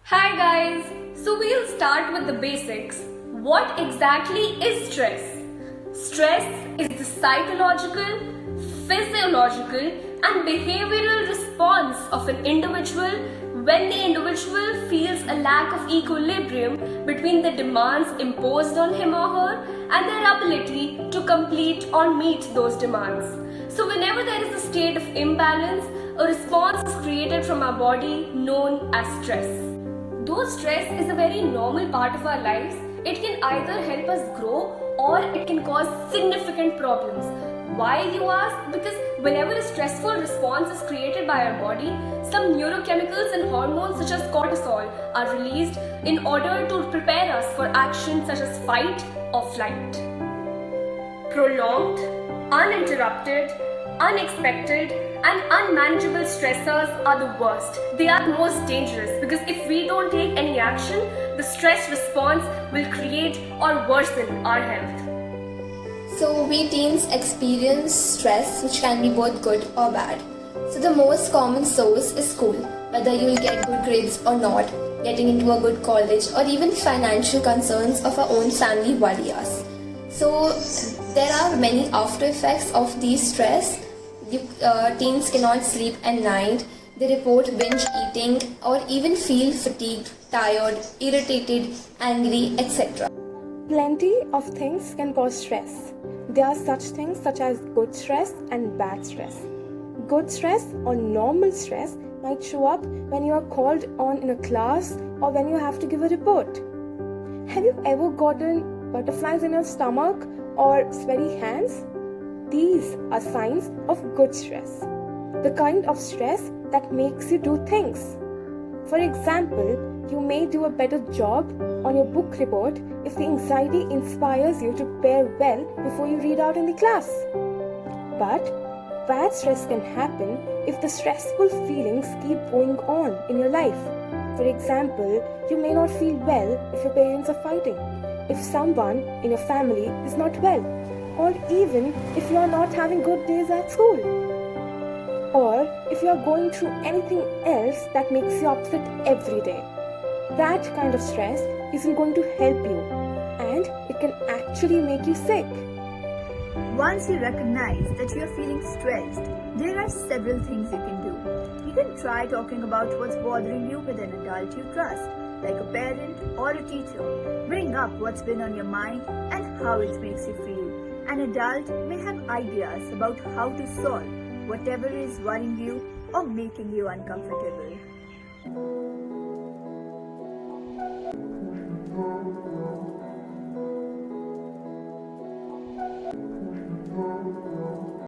Hi guys, so we'll start with the basics. What exactly is stress? Stress is the psychological, physiological and behavioral response of an individual when the individual feels a lack of equilibrium between the demands imposed on him or her and their ability to complete or meet those demands. So whenever there is a state of imbalance, a response is created from our body known as stress. Though stress is a very normal part of our lives, it can either help us grow or it can cause significant problems. Why, you ask? Because whenever a stressful response is created by our body, some neurochemicals and hormones such as cortisol are released in order to prepare us for actions such as fight or flight. Prolonged, uninterrupted, unexpected and unmanageable stressors are the worst. They are the most dangerous because if we don't take any action, the stress response will create or worsen our health. So we teens experience stress which can be both good or bad. So the most common source is school, whether you'll get good grades or not, getting into a good college or even financial concerns of our own family worry us. So there are many after effects of these stress. Teens cannot sleep at night, they report binge eating or even feel fatigued, tired, irritated, angry, etc. Plenty of things can cause stress. There are such things such as good stress and bad stress. Good stress or normal stress might show up when you are called on in a class or when you have to give a report. Have you ever gotten butterflies in your stomach or sweaty hands? These are signs of good stress, the kind of stress that makes you do things. For example, you may do a better job on your book report if the anxiety inspires you to prepare well before you read out in the class. But bad stress can happen if the stressful feelings keep going on in your life. For example, you may not feel well if your parents are fighting, if someone in your family is not well, or even if you are not having good days at school, or if you are going through anything else that makes you upset every day. That kind of stress isn't going to help you, and it can actually make you sick. Once you recognize that you are feeling stressed, there are several things you can do. You can try talking about what's bothering you with an adult you trust, like a parent or a teacher. Bring up what's been on your mind and how it makes you feel. An adult may have ideas about how to solve whatever is worrying you or making you uncomfortable.